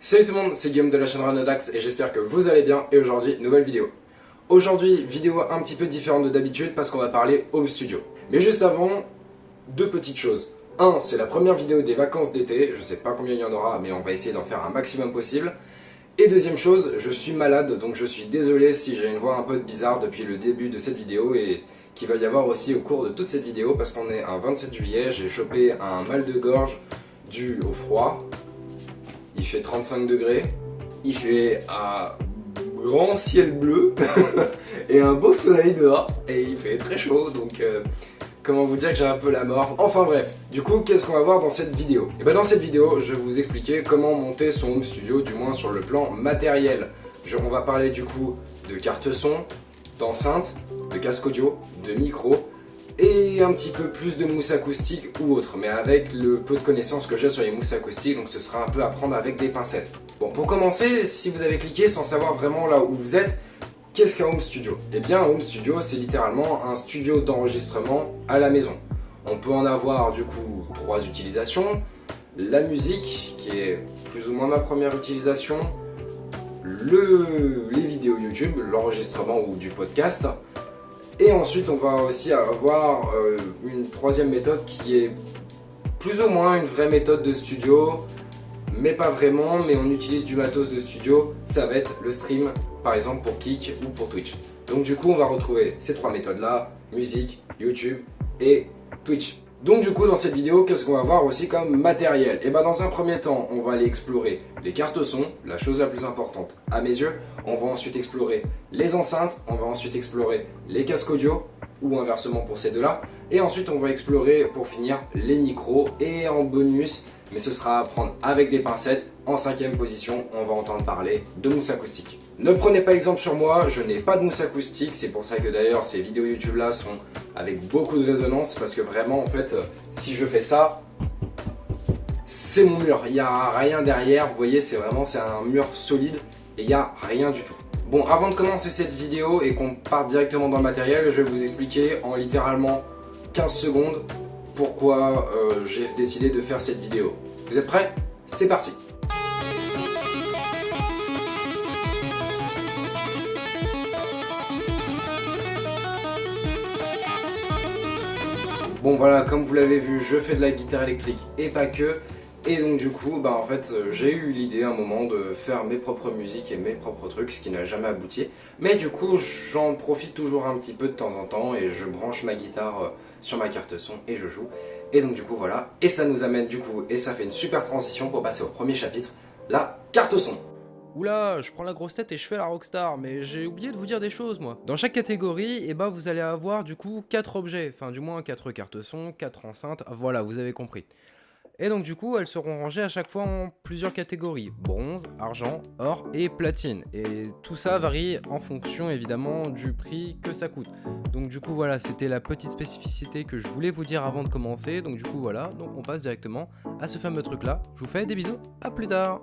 Salut tout le monde, c'est Guillaume de la chaîne Ranodax et j'espère que vous allez bien et aujourd'hui, nouvelle vidéo. Aujourd'hui, vidéo un petit peu différente de d'habitude parce qu'on va parler home studio. Mais juste avant, deux petites choses. Un, c'est la première vidéo des vacances d'été, je sais pas combien il y en aura mais on va essayer d'en faire un maximum possible. Et deuxième chose, je suis malade donc je suis désolé si j'ai une voix un peu bizarre depuis le début de cette vidéo et qu'il va y avoir aussi au cours de toute cette vidéo parce qu'on est un 27 juillet, j'ai chopé un mal de gorge dû au froid. Il fait 35 degrés, il fait un grand ciel bleu et un beau soleil dehors et il fait très chaud donc comment vous dire que j'ai un peu la mort. Enfin bref, du coup qu'est-ce qu'on va voir dans cette vidéo? Et bien dans cette vidéo je vais vous expliquer comment monter son home studio, du moins sur le plan matériel. On va parler du coup de carte son, d'enceinte, de casque audio, de micro et un petit peu plus de mousse acoustique ou autre, mais avec le peu de connaissances que j'ai sur les mousses acoustiques, donc ce sera un peu à prendre avec des pincettes. Bon, pour commencer, si vous avez cliqué sans savoir vraiment là où vous êtes, qu'est-ce qu'un home studio? Eh bien, un home studio, c'est littéralement un studio d'enregistrement à la maison. On peut en avoir du coup trois utilisations. La musique, qui est plus ou moins ma première utilisation, les vidéos YouTube, l'enregistrement ou du podcast. Et ensuite, on va aussi avoir une troisième méthode qui est plus ou moins une vraie méthode de studio, mais pas vraiment, mais on utilise du matos de studio, ça va être le stream, par exemple pour Kik ou pour Twitch. Donc du coup, on va retrouver ces trois méthodes-là, musique, YouTube et Twitch. Donc du coup, dans cette vidéo, qu'est-ce qu'on va voir aussi comme matériel? Et bien dans un premier temps, on va aller explorer les cartes son, la chose la plus importante à mes yeux. On va ensuite explorer les enceintes, on va ensuite explorer les casques audio, ou inversement pour ces deux-là. Et ensuite, on va explorer, pour finir, les micros. Et en bonus, mais ce sera à prendre avec des pincettes, en cinquième position, on va entendre parler de mousse acoustique. Ne prenez pas exemple sur moi, je n'ai pas de mousse acoustique, c'est pour ça que d'ailleurs ces vidéos YouTube là sont avec beaucoup de résonance, parce que vraiment en fait, si je fais ça, c'est mon mur, il n'y a rien derrière, vous voyez, c'est un mur solide et il n'y a rien du tout. Bon, avant de commencer cette vidéo et qu'on parte directement dans le matériel, je vais vous expliquer en littéralement 15 secondes pourquoi j'ai décidé de faire cette vidéo. Vous êtes prêts? C'est parti! Bon voilà, comme vous l'avez vu, je fais de la guitare électrique et pas que. Et donc du coup, en fait, j'ai eu l'idée à un moment de faire mes propres musiques et mes propres trucs, ce qui n'a jamais abouti. Mais du coup, j'en profite toujours un petit peu de temps en temps et je branche ma guitare sur ma carte son et je joue. Et donc du coup, voilà. Et ça nous amène du coup, et ça fait une super transition pour passer au premier chapitre, la carte son. Oula, je prends la grosse tête et je fais la rockstar, mais j'ai oublié de vous dire des choses moi. Dans chaque catégorie, vous allez avoir du coup 4 objets, enfin du moins 4 cartes son, 4 enceintes, voilà, vous avez compris. Et donc du coup, elles seront rangées à chaque fois en plusieurs catégories, bronze, argent, or et platine. Et tout ça varie en fonction évidemment du prix que ça coûte. Donc du coup voilà, c'était la petite spécificité que je voulais vous dire avant de commencer. Donc du coup voilà, donc on passe directement à ce fameux truc là. Je vous fais des bisous, à plus tard.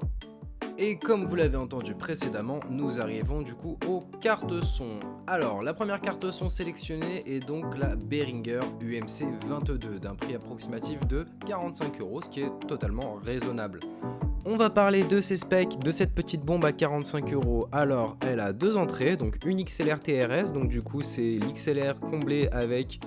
Et comme vous l'avez entendu précédemment, nous arrivons du coup aux cartes son. Alors, la première carte son sélectionnée est donc la Behringer UMC 22 d'un prix approximatif de 45 €, ce qui est totalement raisonnable. On va parler de ses specs, de cette petite bombe à 45 €. Alors, elle a deux entrées, donc une XLR TRS, donc du coup c'est l'XLR comblé avec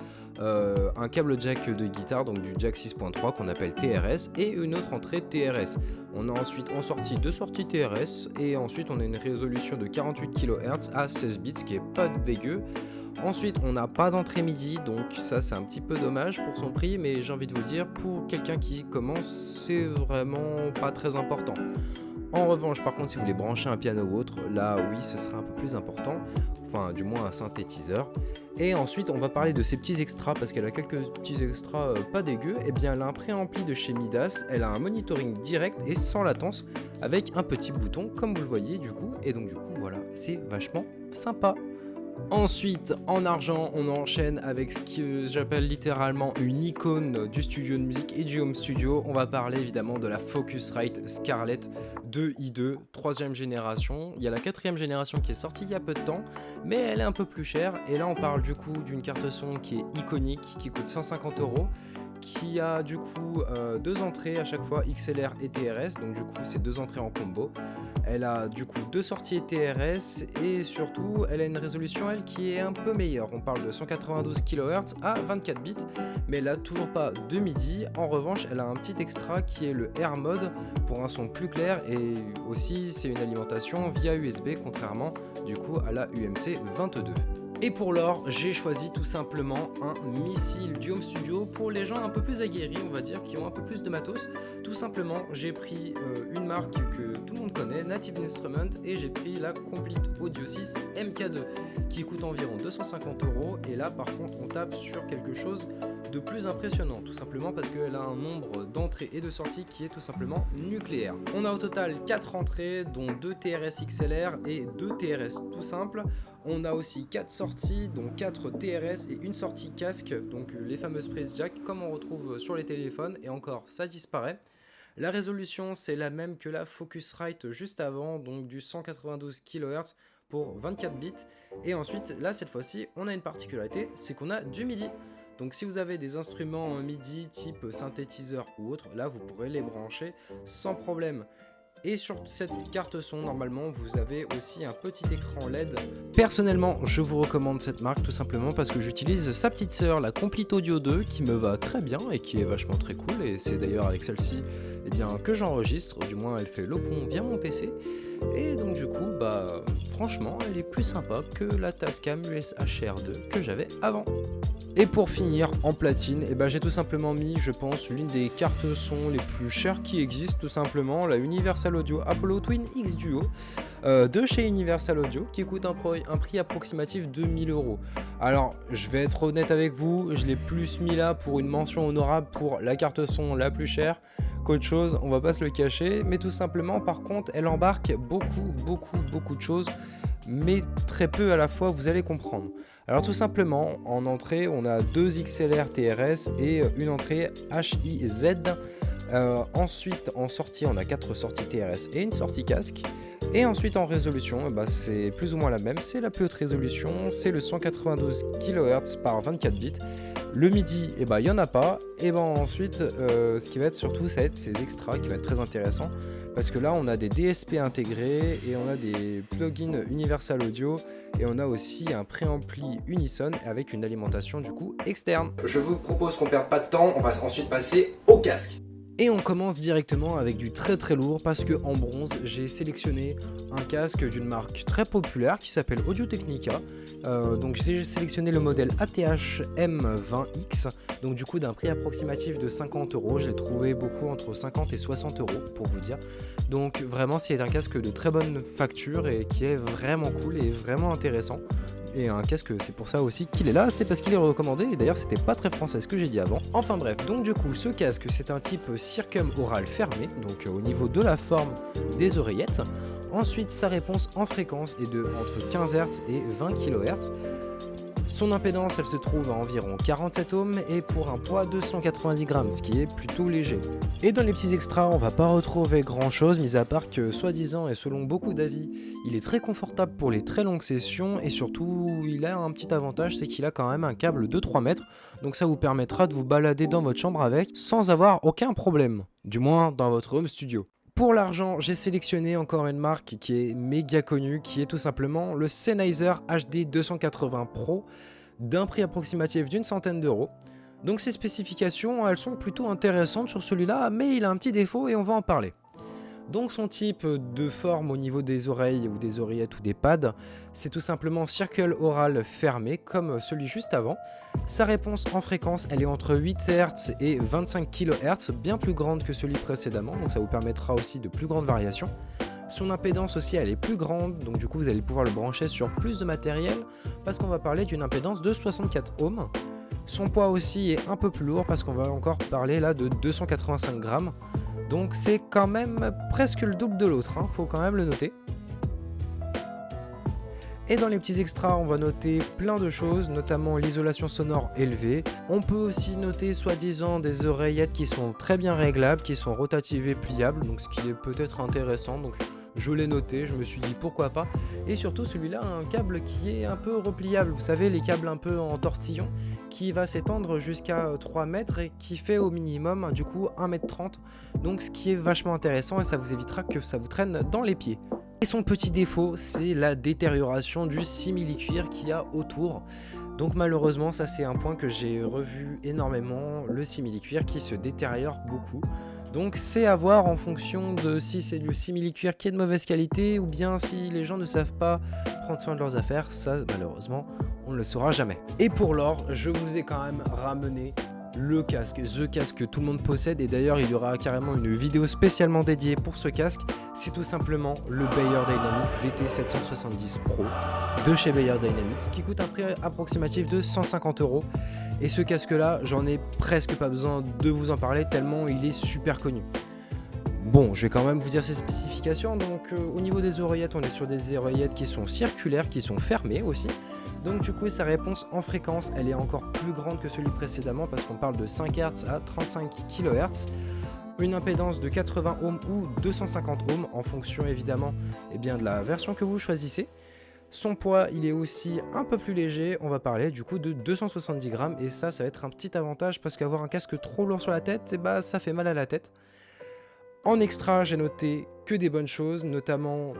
un câble jack de guitare, donc du jack 6.3 qu'on appelle TRS, et une autre entrée TRS. On a ensuite en sortie deux sorties TRS, et ensuite on a une résolution de 48 kHz à 16 bits, ce qui est pas dégueu. Ensuite, on n'a pas d'entrée MIDI, donc ça c'est un petit peu dommage pour son prix, mais j'ai envie de vous dire, pour quelqu'un qui commence, c'est vraiment pas très important. En revanche, par contre, si vous voulez brancher un piano ou autre, là oui, ce sera un peu plus important, enfin du moins un synthétiseur. Et ensuite, on va parler de ces petits extras, parce qu'elle a quelques petits extras pas dégueux. Eh bien, elle a un préampli de chez Midas, elle a un monitoring direct et sans latence, avec un petit bouton, comme vous le voyez du coup, et donc du coup, voilà, c'est vachement sympa. Ensuite, en argent, on enchaîne avec ce que j'appelle littéralement une icône du studio de musique et du home studio. On va parler évidemment de la Focusrite Scarlett 2i2, troisième génération. Il y a la quatrième génération qui est sortie il y a peu de temps, mais elle est un peu plus chère. Et là, on parle du coup d'une carte son qui est iconique, qui coûte 150 €, qui a du coup deux entrées à chaque fois, XLR et TRS, donc du coup c'est deux entrées en combo. Elle a du coup deux sorties TRS et surtout elle a une résolution elle qui est un peu meilleure. On parle de 192 kHz à 24 bits, mais elle a toujours pas de MIDI. En revanche, elle a un petit extra qui est le Air Mode pour un son plus clair et aussi c'est une alimentation via USB contrairement du coup à la UMC 22. Et pour l'or, j'ai choisi tout simplement un missile du Home Studio pour les gens un peu plus aguerris, on va dire, qui ont un peu plus de matos. Tout simplement, j'ai pris une marque que tout le monde connaît, Native Instruments, et j'ai pris la Complete Audio 6 MK2 qui coûte environ 250 €. Et là, par contre, on tape sur quelque chose de plus impressionnant, tout simplement parce qu'elle a un nombre d'entrées et de sorties qui est tout simplement nucléaire. On a au total 4 entrées, dont 2 TRS XLR et 2 TRS tout simple. On a aussi 4 sorties, dont 4 TRS et une sortie casque, donc les fameuses prises jack comme on retrouve sur les téléphones, et encore ça disparaît. La résolution c'est la même que la Focusrite juste avant, donc du 192 kHz pour 24 bits. Et ensuite là cette fois-ci on a une particularité, c'est qu'on a du MIDI. Donc si vous avez des instruments MIDI type synthétiseur ou autre, là vous pourrez les brancher sans problème. Et sur cette carte son, normalement, vous avez aussi un petit écran LED. Personnellement, je vous recommande cette marque tout simplement parce que j'utilise sa petite sœur, la Complete Audio 2, qui me va très bien et qui est vachement très cool. Et c'est d'ailleurs avec celle-ci que j'enregistre, du moins elle fait le pont via mon PC. Et donc du coup, franchement, elle est plus sympa que la Tascam USHR2 que j'avais avant. Et pour finir en platine, j'ai tout simplement mis, je pense, l'une des cartes son les plus chères qui existent, tout simplement, la Universal Audio Apollo Twin X Duo de chez Universal Audio, qui coûte un prix approximatif de 1000 €. Alors, je vais être honnête avec vous, je l'ai plus mis là pour une mention honorable pour la carte son la plus chère qu'autre chose, on va pas se le cacher, mais tout simplement, par contre, elle embarque beaucoup de choses, mais très peu à la fois, vous allez comprendre. Alors tout simplement, en entrée, on a 2 XLR TRS et une entrée HIZ. Ensuite, en sortie, on a 4 sorties TRS et une sortie casque. Et ensuite, en résolution, c'est plus ou moins la même. C'est la plus haute résolution, c'est le 192 kHz par 24 bits. Le MIDI, il n'y en a pas. Et ensuite, ce qui va être surtout, ça va être ces extras qui va être très intéressant. Parce que là, on a des DSP intégrés et on a des plugins Universal Audio. Et on a aussi un préampli Unison avec une alimentation du coup externe. Je vous propose qu'on perde pas de temps, on va ensuite passer au casque. Et on commence directement avec du très lourd parce que en bronze j'ai sélectionné un casque d'une marque très populaire qui s'appelle Audio Technica. Donc j'ai sélectionné le modèle ATH M20X, donc du coup d'un prix approximatif de 50 €. Je l'ai trouvé beaucoup entre 50 et 60 € pour vous dire. Donc vraiment c'est un casque de très bonne facture et qui est vraiment cool et vraiment intéressant. Et un casque, c'est pour ça aussi qu'il est là, c'est parce qu'il est recommandé, et d'ailleurs c'était pas très français ce que j'ai dit avant. Enfin bref, donc du coup ce casque c'est un type circum-oral fermé, donc au niveau de la forme des oreillettes. Ensuite sa réponse en fréquence est de entre 15 Hz et 20 kHz. Son impédance elle se trouve à environ 47 ohms et pour un poids de 190 grammes, ce qui est plutôt léger. Et dans les petits extras on va pas retrouver grand chose, mis à part que soi-disant et selon beaucoup d'avis, il est très confortable pour les très longues sessions et surtout il a un petit avantage, c'est qu'il a quand même un câble de 3 mètres, donc ça vous permettra de vous balader dans votre chambre avec sans avoir aucun problème, du moins dans votre home studio. Pour l'argent, j'ai sélectionné encore une marque qui est méga connue, qui est tout simplement le Sennheiser HD 280 Pro, d'un prix approximatif d'une centaine d'euros. Donc ces spécifications, elles sont plutôt intéressantes sur celui-là, mais il a un petit défaut et on va en parler. Donc son type de forme au niveau des oreilles ou des oreillettes ou des pads, c'est tout simplement circle oral fermé comme celui juste avant. Sa réponse en fréquence, elle est entre 8 Hz et 25 kHz, bien plus grande que celui précédemment, donc ça vous permettra aussi de plus grandes variations. Son impédance aussi, elle est plus grande, donc du coup vous allez pouvoir le brancher sur plus de matériel, parce qu'on va parler d'une impédance de 64 ohms. Son poids aussi est un peu plus lourd, parce qu'on va encore parler là de 285 grammes. Donc c'est quand même presque le double de l'autre, faut quand même le noter. Et dans les petits extras, on va noter plein de choses, notamment l'isolation sonore élevée. On peut aussi noter soi-disant des oreillettes qui sont très bien réglables, qui sont rotatives et pliables, donc ce qui est peut-être intéressant. Donc je l'ai noté, je me suis dit pourquoi pas. Et surtout celui-là a un câble qui est un peu repliable, vous savez les câbles un peu en tortillon, qui va s'étendre jusqu'à 3 mètres et qui fait au minimum du coup 1,30 m. Donc ce qui est vachement intéressant et ça vous évitera que ça vous traîne dans les pieds. Et son petit défaut, c'est la détérioration du simili-cuir qu'il y a autour. Donc malheureusement, ça c'est un point que j'ai revu énormément, le simili-cuir qui se détériore beaucoup. Donc c'est à voir en fonction de si c'est du simili-cuir qui est de mauvaise qualité ou bien si les gens ne savent pas prendre soin de leurs affaires, ça malheureusement on ne le saura jamais. Et pour l'or, je vous ai quand même ramené le casque, the casque que tout le monde possède et d'ailleurs il y aura carrément une vidéo spécialement dédiée pour ce casque. C'est tout simplement le Beyers Dynamics DT770 Pro de chez Beyers Dynamics qui coûte un prix approximatif de 150 €. Et ce casque là, j'en ai presque pas besoin de vous en parler tellement il est super connu. Bon, je vais quand même vous dire ses spécifications. Donc au niveau des oreillettes, on est sur des oreillettes qui sont circulaires, qui sont fermées aussi. Donc du coup sa réponse en fréquence elle est encore plus grande que celui précédemment parce qu'on parle de 5 Hz à 35 kHz. Une impédance de 80 ohms ou 250 ohms en fonction évidemment de la version que vous choisissez. Son poids il est aussi un peu plus léger, on va parler du coup de 270 grammes et ça va être un petit avantage parce qu'avoir un casque trop lourd sur la tête, ça fait mal à la tête. En extra, j'ai noté que des bonnes choses, notamment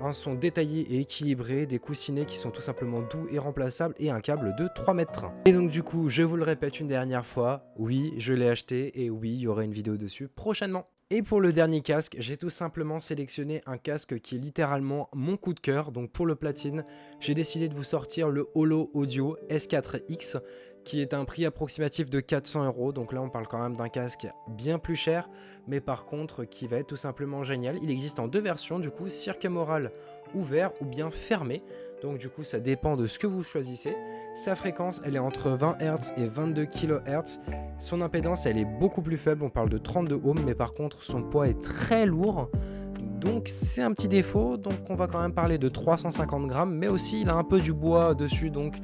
un son détaillé et équilibré, des coussinets qui sont tout simplement doux et remplaçables et un câble de 3,30 m. Et donc du coup, je vous le répète une dernière fois, oui, je l'ai acheté et oui, il y aura une vidéo dessus prochainement. Et pour le dernier casque, j'ai tout simplement sélectionné un casque qui est littéralement mon coup de cœur. Donc pour le platine, j'ai décidé de vous sortir le Holo Audio S4X qui est un prix approximatif de 400 €. Donc là on parle quand même d'un casque bien plus cher, mais par contre qui va être tout simplement génial. Il existe en deux versions du coup, circumoral ouvert ou bien fermé. Donc du coup ça dépend de ce que vous choisissez. Sa fréquence elle est entre 20 Hz et 22 kHz. Son impédance elle est beaucoup plus faible, on parle de 32 ohms, mais par contre son poids est très lourd. Donc c'est un petit défaut, donc on va quand même parler de 350 grammes, mais aussi il a un peu du bois dessus, donc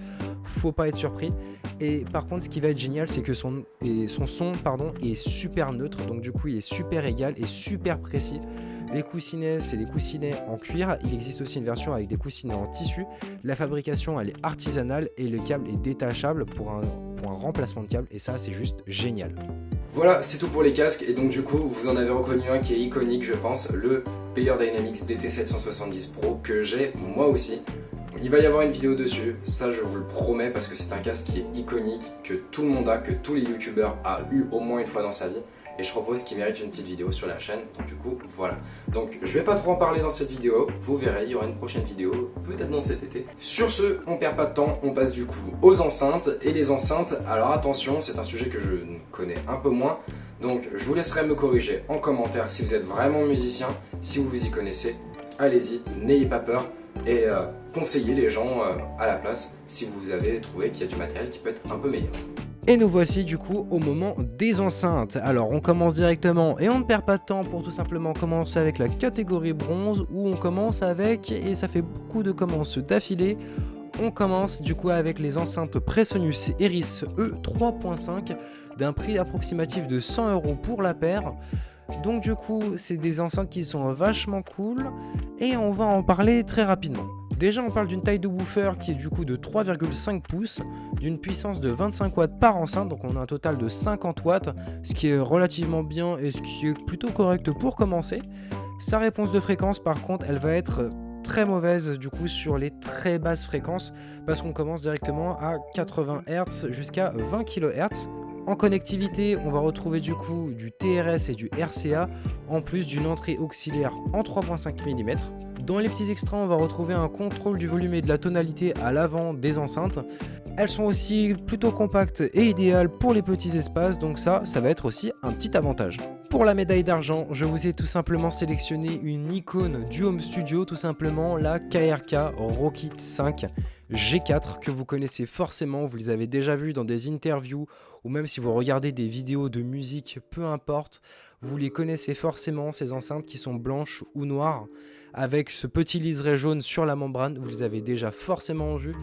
faut pas être surpris. Et par contre ce qui va être génial c'est que son son est super neutre, donc du coup il est super égal et super précis. Les coussinets c'est des coussinets en cuir, il existe aussi une version avec des coussinets en tissu. La fabrication elle est artisanale et le câble est détachable pour un remplacement de câble et ça c'est juste génial. Voilà, c'est tout pour les casques et donc du coup vous en avez reconnu un qui est iconique je pense, le Beyers Dynamics DT770 Pro que j'ai moi aussi. Il va y avoir une vidéo dessus, ça je vous le promets parce que c'est un casque qui est iconique, que tout le monde a, que tous les youtubeurs ont eu au moins une fois dans sa vie. Et je propose qu'il mérite une petite vidéo sur la chaîne, donc du coup voilà. Donc je vais pas trop en parler dans cette vidéo, vous verrez, il y aura une prochaine vidéo, peut-être dans cet été. Sur ce, on perd pas de temps, on passe du coup aux enceintes. Et les enceintes, alors attention, c'est un sujet que je connais un peu moins. Donc je vous laisserai me corriger en commentaire si vous êtes vraiment musicien, si vous vous y connaissez, allez-y, n'ayez pas peur. Et conseillez les gens à la place si vous avez trouvé qu'il y a du matériel qui peut être un peu meilleur. Et nous voici du coup au moment des enceintes. Alors on commence directement et on ne perd pas de temps pour tout simplement commencer avec la catégorie bronze où on commence avec, et ça fait beaucoup de commences d'affilée, on commence du coup avec les enceintes Presonus Eris E 3.5 d'un prix approximatif de 100 € pour la paire. Donc du coup c'est des enceintes qui sont vachement cool et on va en parler très rapidement. Déjà on parle d'une taille de woofer qui est du coup de 3,5 pouces, d'une puissance de 25 watts par enceinte, donc on a un total de 50 watts, ce qui est relativement bien et ce qui est plutôt correct pour commencer. Sa réponse de fréquence par contre elle va être très mauvaise du coup sur les très basses fréquences parce qu'on commence directement à 80 Hz jusqu'à 20 kHz. En connectivité, on va retrouver du coup du TRS et du RCA, en plus d'une entrée auxiliaire en 3.5 mm. Dans les petits extras, on va retrouver un contrôle du volume et de la tonalité à l'avant des enceintes. Elles sont aussi plutôt compactes et idéales pour les petits espaces, donc ça va être aussi un petit avantage. Pour la médaille d'argent, je vous ai tout simplement sélectionné une icône du home studio, tout simplement la KRK Rokit 5 G4 que vous connaissez forcément, vous les avez déjà vus dans des interviews ou même si vous regardez des vidéos de musique, peu importe, vous les connaissez forcément, ces enceintes qui sont blanches ou noires avec ce petit liseré jaune sur la membrane, vous les avez déjà forcément vues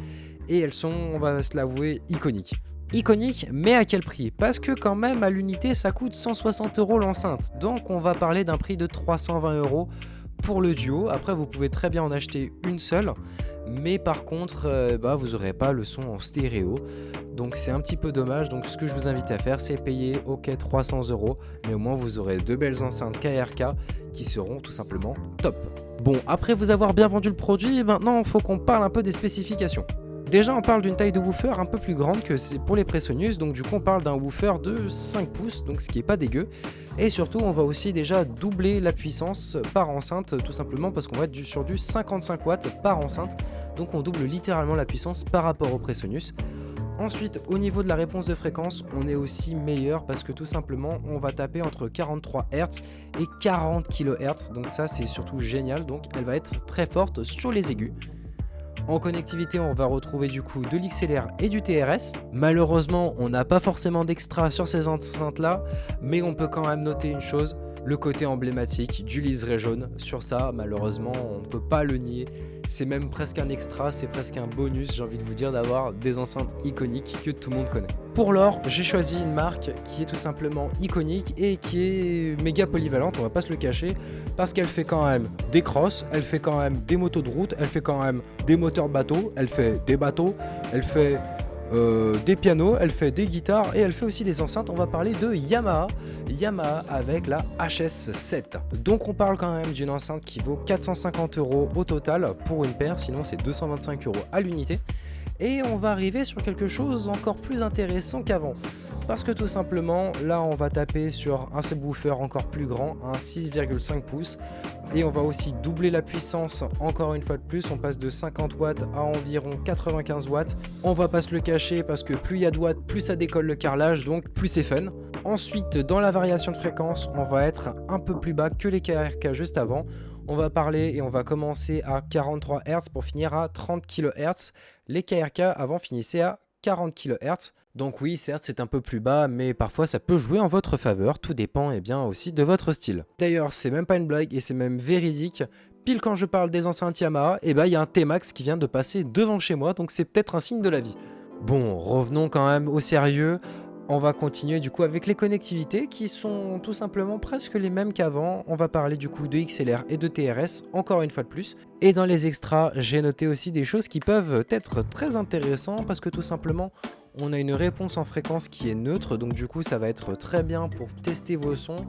et elles sont, on va se l'avouer, iconiques. Iconique, mais à quel prix? Parce que quand même à l'unité ça coûte 160 € l'enceinte, donc on va parler d'un prix de 320 € pour le duo. Après vous pouvez très bien en acheter une seule, mais par contre vous n'aurez pas le son en stéréo. Donc c'est un petit peu dommage, donc ce que je vous invite à faire c'est payer 300 €, mais au moins vous aurez deux belles enceintes KRK qui seront tout simplement top. Bon, après vous avoir bien vendu le produit, maintenant il faut qu'on parle un peu des spécifications. Déjà on parle d'une taille de woofer un peu plus grande que c'est pour les Presonus, donc du coup on parle d'un woofer de 5 pouces, donc ce qui est pas dégueu. Et surtout on va aussi déjà doubler la puissance par enceinte, tout simplement parce qu'on va être sur du 55 watts par enceinte, donc on double littéralement la puissance par rapport au Presonus. Ensuite, au niveau de la réponse de fréquence, on est aussi meilleur parce que tout simplement, on va taper entre 43 Hz et 40 kHz. Donc ça, c'est surtout génial. Donc elle va être très forte sur les aigus. En connectivité, on va retrouver du coup de l'XLR et du TRS. Malheureusement, on n'a pas forcément d'extra sur ces enceintes-là, mais on peut quand même noter une chose, le côté emblématique du liseré jaune. Sur ça, malheureusement, on ne peut pas le nier. C'est même presque un extra, c'est presque un bonus, j'ai envie de vous dire, d'avoir des enceintes iconiques que tout le monde connaît. Pour l'or, j'ai choisi une marque qui est tout simplement iconique et qui est méga polyvalente, on va pas se le cacher, parce qu'elle fait quand même des crosses, elle fait quand même des motos de route, elle fait quand même des moteurs bateaux, elle fait des bateaux, elle fait des pianos, elle fait des guitares et elle fait aussi des enceintes. On va parler de Yamaha avec la HS7. Donc on parle quand même d'une enceinte qui vaut 450 € au total pour une paire, sinon c'est 225 € à l'unité. Et on va arriver sur quelque chose encore plus intéressant qu'avant. Parce que tout simplement, là on va taper sur un subwoofer encore plus grand, un 6,5 pouces. Et on va aussi doubler la puissance encore une fois de plus. On passe de 50 watts à environ 95 watts. On va pas se le cacher parce que plus il y a de watts, plus ça décolle le carrelage, donc plus c'est fun. Ensuite, dans la variation de fréquence, on va être un peu plus bas que les KRK juste avant. On va parler et on va commencer à 43 Hz pour finir à 30 kHz. Les KRK avant finissaient à 40 kHz. Donc oui, certes, c'est un peu plus bas, mais parfois ça peut jouer en votre faveur. Tout dépend bien aussi de votre style. D'ailleurs, c'est même pas une blague et c'est même véridique. Pile quand je parle des enceintes Yamaha, il y a un T-Max qui vient de passer devant chez moi, donc c'est peut-être un signe de la vie. Bon, revenons quand même au sérieux. On va continuer du coup avec les connectivités qui sont tout simplement presque les mêmes qu'avant. On va parler du coup de XLR et de TRS, encore une fois de plus. Et dans les extras, j'ai noté aussi des choses qui peuvent être très intéressantes parce que tout simplement, on a une réponse en fréquence qui est neutre, donc du coup ça va être très bien pour tester vos sons.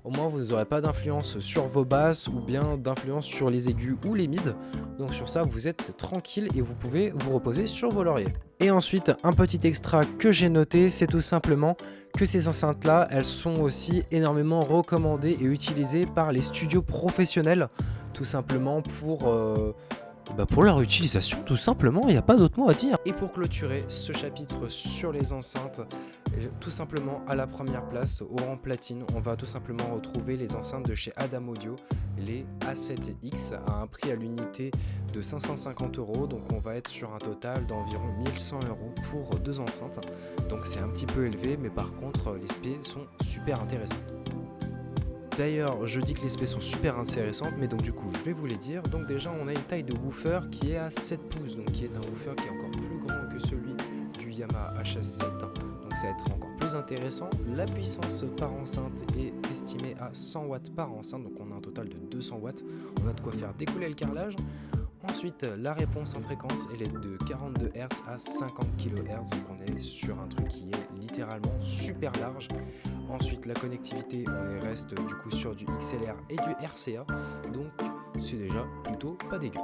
Au moins vous n'aurez pas d'influence sur vos basses ou bien d'influence sur les aigus ou les mids. Donc sur ça vous êtes tranquille et vous pouvez vous reposer sur vos lauriers. Et ensuite un petit extra que j'ai noté, c'est tout simplement que ces enceintes là, elles sont aussi énormément recommandées et utilisées par les studios professionnels. Tout simplement pour leur utilisation, tout simplement, il n'y a pas d'autre mot à dire. Et pour clôturer ce chapitre sur les enceintes, tout simplement à la première place, au rang platine, on va tout simplement retrouver les enceintes de chez Adam Audio, les A7X à un prix à l'unité de 550 €, donc on va être sur un total d'environ 1100 € pour deux enceintes. Donc c'est un petit peu élevé, mais par contre les specs sont super intéressantes. D'ailleurs, je dis que les specs sont super intéressantes, mais donc du coup, je vais vous les dire. Donc déjà, on a une taille de woofer qui est à 7 pouces, donc qui est un woofer qui est encore plus grand que celui du Yamaha HS7. Donc ça va être encore plus intéressant. La puissance par enceinte est estimée à 100 watts par enceinte, donc on a un total de 200 watts. On a de quoi faire découler le carrelage. Ensuite, la réponse en fréquence, elle est de 42 Hz à 50 kHz, donc on est sur un truc qui est littéralement super large. Ensuite, la connectivité, on reste du coup sur du XLR et du RCA, donc c'est déjà plutôt pas dégueu.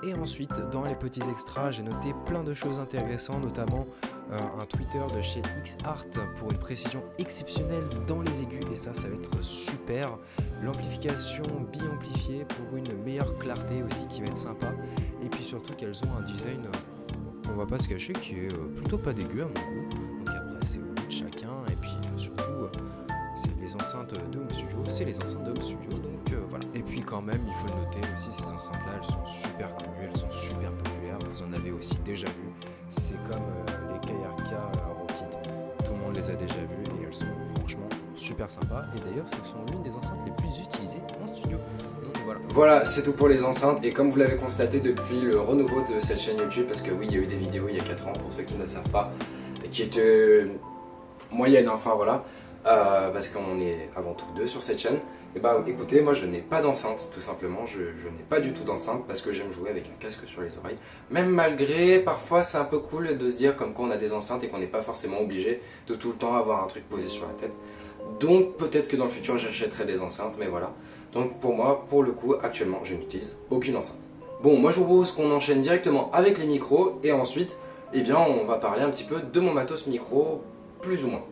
Et ensuite, dans les petits extras, j'ai noté plein de choses intéressantes, notamment un Twitter de chez XArt pour une précision exceptionnelle dans les aigus, et ça va être super. L'amplification bi-amplifiée pour une meilleure clarté aussi qui va être sympa. Et puis surtout qu'elles ont un design, on va pas se cacher, qui est plutôt pas dégueu à mon goût. Donc après, c'est au goût de chacun, et puis surtout, c'est les enceintes de Home Studio, c'est les enceintes de Home Studio, donc voilà. Et puis quand même, il faut le noter aussi, ces enceintes-là, elles sont super connues, elles sont super populaires, vous en avez aussi déjà vu. C'est comme les KRK Rokit, tout le monde les a déjà vues et elles sont franchement super sympas. Et d'ailleurs, ce sont l'une des enceintes les plus utilisées en studio. Donc voilà. Voilà, c'est tout pour les enceintes. Et comme vous l'avez constaté depuis le renouveau de cette chaîne YouTube, parce que oui, il y a eu des vidéos il y a 4 ans, pour ceux qui ne le savent pas, qui étaient moyennes, enfin voilà. Parce qu'on est avant tout deux sur cette chaîne. Et bah écoutez, moi je n'ai pas d'enceinte, tout simplement, je n'ai pas du tout d'enceinte parce que j'aime jouer avec un casque sur les oreilles. Même malgré, parfois c'est un peu cool de se dire comme quoi on a des enceintes et qu'on n'est pas forcément obligé de tout le temps avoir un truc posé sur la tête. Donc peut-être que dans le futur j'achèterai des enceintes, mais voilà. Donc pour moi, pour le coup, actuellement je n'utilise aucune enceinte. Bon, moi je vous propose qu'on enchaîne directement avec les micros et ensuite, eh bien on va parler un petit peu de mon matos micro, plus ou moins.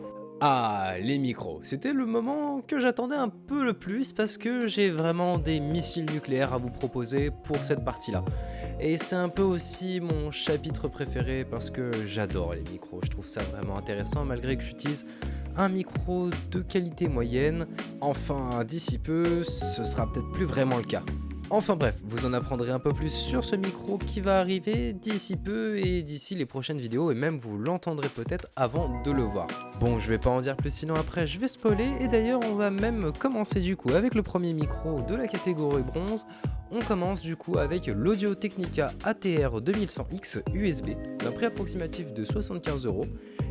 Ah, les micros. C'était le moment que j'attendais un peu le plus parce que j'ai vraiment des missiles nucléaires à vous proposer pour cette partie-là. Et c'est un peu aussi mon chapitre préféré parce que j'adore les micros. Je trouve ça vraiment intéressant malgré que j'utilise un micro de qualité moyenne. Enfin, d'ici peu, ce sera peut-être plus vraiment le cas. Enfin bref, vous en apprendrez un peu plus sur ce micro qui va arriver d'ici peu et d'ici les prochaines vidéos et même vous l'entendrez peut-être avant de le voir. Bon, je vais pas en dire plus sinon après je vais spoiler et d'ailleurs on va même commencer du coup avec le premier micro de la catégorie bronze. On commence du coup avec l'Audio Technica ATR 2100X USB d'un prix approximatif de 75 €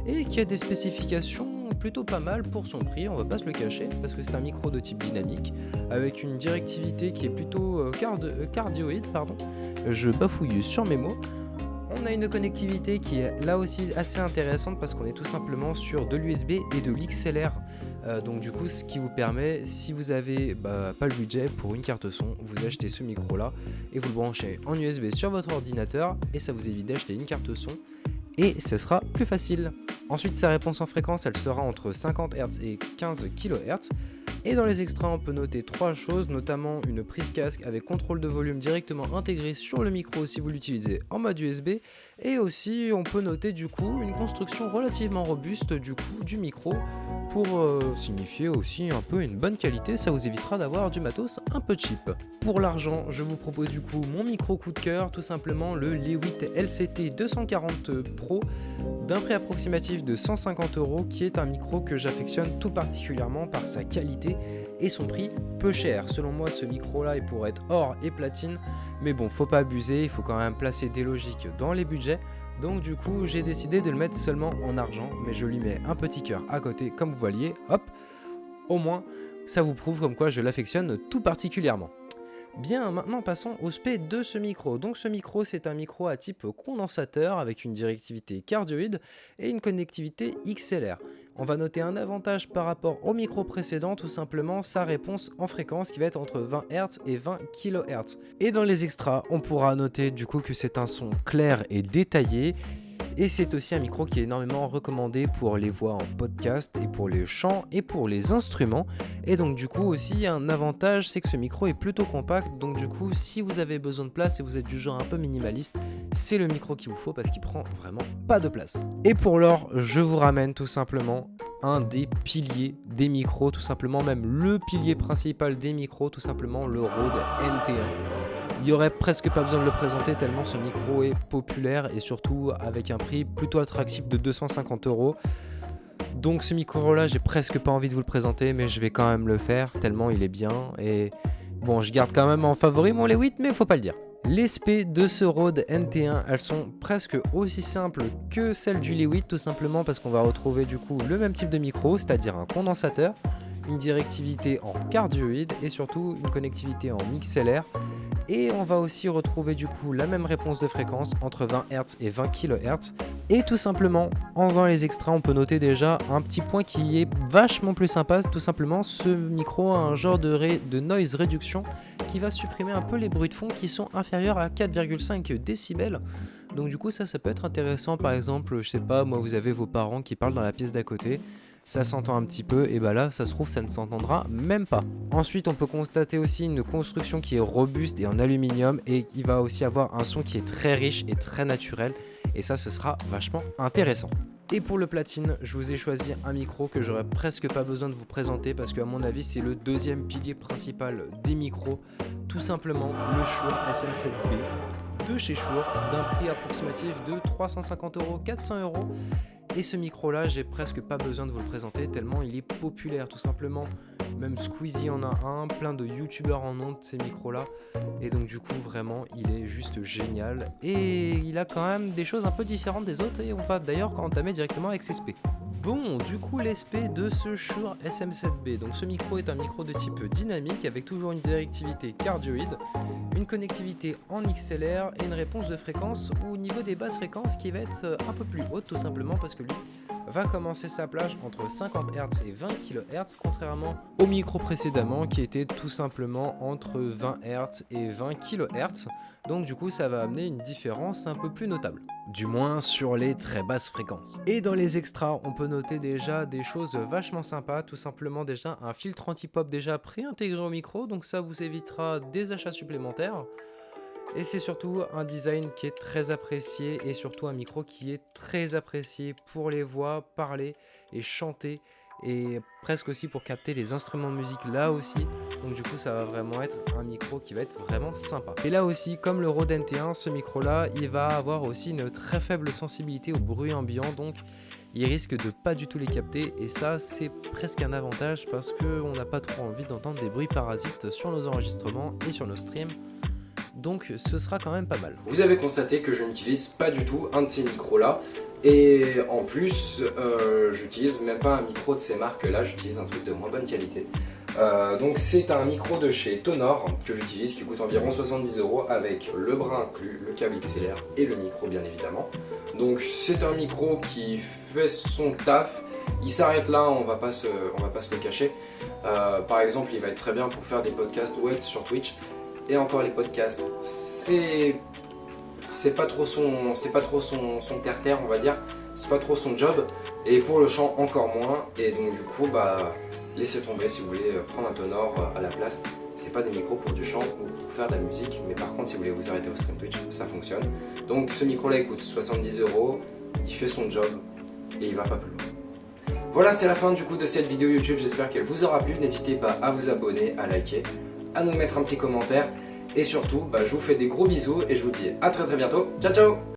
et qui a des spécifications plutôt pas mal pour son prix, on va pas se le cacher parce que c'est un micro de type dynamique avec une directivité qui est plutôt cardioïde, pardon. Je bafouille sur mes mots. On a une connectivité qui est là aussi assez intéressante parce qu'on est tout simplement sur de l'USB et de l'XLR. Donc du coup ce qui vous permet, si vous avez pas le budget pour une carte son, vous achetez ce micro là et vous le branchez en USB sur votre ordinateur et ça vous évite d'acheter une carte son et ce sera plus facile. Ensuite sa réponse en fréquence elle sera entre 50 Hz et 15 kHz. Et dans les extras on peut noter 3 choses, notamment une prise casque avec contrôle de volume directement intégré sur le micro si vous l'utilisez en mode USB. Et aussi on peut noter du coup une construction relativement robuste du coup du micro pour signifier aussi un peu une bonne qualité, ça vous évitera d'avoir du matos un peu cheap. Pour l'argent, je vous propose du coup mon micro coup de cœur, tout simplement le Lewitt LCT 240 Pro d'un prix approximatif de 150 € qui est un micro que j'affectionne tout particulièrement par sa qualité et son prix peu cher. Selon moi ce micro là il pourrait être or et platine, mais bon faut pas abuser, il faut quand même placer des logiques dans les budgets. Donc du coup j'ai décidé de le mettre seulement en argent, mais je lui mets un petit cœur à côté comme vous voyez, hop, au moins ça vous prouve comme quoi je l'affectionne tout particulièrement. Bien, maintenant passons au spé de ce micro. Donc ce micro c'est un micro à type condensateur avec une directivité cardioïde et une connectivité XLR. On va noter un avantage par rapport au micro précédent, tout simplement sa réponse en fréquence qui va être entre 20 Hz et 20 kHz. Et dans les extras, on pourra noter du coup que c'est un son clair et détaillé. Et c'est aussi un micro qui est énormément recommandé pour les voix en podcast et pour les chants et pour les instruments. Et donc du coup aussi un avantage c'est que ce micro est plutôt compact, donc du coup si vous avez besoin de place et vous êtes du genre un peu minimaliste, c'est le micro qu'il vous faut parce qu'il prend vraiment pas de place. Et pour l'or, je vous ramène tout simplement un des piliers des micros, tout simplement même le pilier principal des micros, tout simplement le Rode NT1. Il n'y aurait presque pas besoin de le présenter tellement ce micro est populaire et surtout avec un prix plutôt attractif de 250 €. Donc ce micro là j'ai presque pas envie de vous le présenter, mais je vais quand même le faire tellement il est bien. Et bon, je garde quand même en favori mon Lewitt, mais faut pas le dire. Les spé de ce Rode NT1 elles sont presque aussi simples que celles du Lewitt, tout simplement parce qu'on va retrouver du coup le même type de micro, c'est-à-dire un condensateur, une directivité en cardioïde et surtout une connectivité en XLR. Et on va aussi retrouver du coup la même réponse de fréquence entre 20 Hz et 20 kHz. Et tout simplement, en faisant les extras, on peut noter déjà un petit point qui est vachement plus sympa. Tout simplement, ce micro a un genre de noise réduction qui va supprimer un peu les bruits de fond qui sont inférieurs à 4,5 décibels. Donc du coup ça peut être intéressant, par exemple, je sais pas, moi vous avez vos parents qui parlent dans la pièce d'à côté. Ça s'entend un petit peu, et bah là ça se trouve ça ne s'entendra même pas. Ensuite on peut constater aussi une construction qui est robuste et en aluminium et qui va aussi avoir un son qui est très riche et très naturel, et ça ce sera vachement intéressant. Et pour le platine, je vous ai choisi un micro que j'aurais presque pas besoin de vous présenter parce qu'à mon avis c'est le deuxième pilier principal des micros, tout simplement le Shure SM7B de chez Shure d'un prix approximatif de 350 €, 400 €. Et ce micro là j'ai presque pas besoin de vous le présenter tellement il est populaire, tout simplement. Même Squeezie en a un, plein de youtubeurs en ont de ces micros là. Et donc du coup vraiment il est juste génial. Et il a quand même des choses un peu différentes des autres et on va d'ailleurs entamer directement avec ses spé. Bon, du coup les specs de ce Shure SM7B. Donc ce micro est un micro de type dynamique avec toujours une directivité cardioïde, une connectivité en XLR et une réponse de fréquence au niveau des basses fréquences qui va être un peu plus haute tout simplement parce que lui va commencer sa plage entre 50 Hz et 20 kHz contrairement au micro précédemment qui était tout simplement entre 20 Hz et 20 kHz. Donc du coup ça va amener une différence un peu plus notable, du moins sur les très basses fréquences. Et dans les extras on peut noter déjà des choses vachement sympas, tout simplement déjà un filtre anti-pop déjà pré-intégré au micro, donc ça vous évitera des achats supplémentaires. Et c'est surtout un design qui est très apprécié et surtout un micro qui est très apprécié pour les voix, parler et chanter et presque aussi pour capter les instruments de musique là aussi. Donc du coup ça va vraiment être un micro qui va être vraiment sympa. Et là aussi comme le Rode NT1, ce micro là il va avoir aussi une très faible sensibilité au bruit ambiant, donc il risque de pas du tout les capter et ça c'est presque un avantage parce qu'on n'a pas trop envie d'entendre des bruits parasites sur nos enregistrements et sur nos streams. Donc ce sera quand même pas mal. Vous avez constaté que je n'utilise pas du tout un de ces micros là. Et en plus, j'utilise même pas un micro de ces marques là, j'utilise un truc de moins bonne qualité. Donc c'est un micro de chez Tonor que j'utilise qui coûte environ 70 € avec le bras inclus, le câble XLR et le micro bien évidemment. Donc c'est un micro qui fait son taf. Il s'arrête là, on va pas se le cacher. Par exemple, il va être très bien pour faire des podcasts web sur Twitch. Et encore les podcasts, c'est pas trop son terre-terre on va dire, c'est pas trop son job, et pour le chant encore moins, et donc du coup bah laissez tomber si vous voulez prendre un Tonor à la place. C'est pas des micros pour du chant ou pour faire de la musique, mais par contre si vous voulez vous arrêter au stream Twitch, ça fonctionne. Donc ce micro là il coûte 70 €, il fait son job et il va pas plus loin. Voilà, c'est la fin du coup de cette vidéo YouTube, j'espère qu'elle vous aura plu, n'hésitez pas à vous abonner, à liker, à nous mettre un petit commentaire et surtout je vous fais des gros bisous et je vous dis à très bientôt, ciao ciao.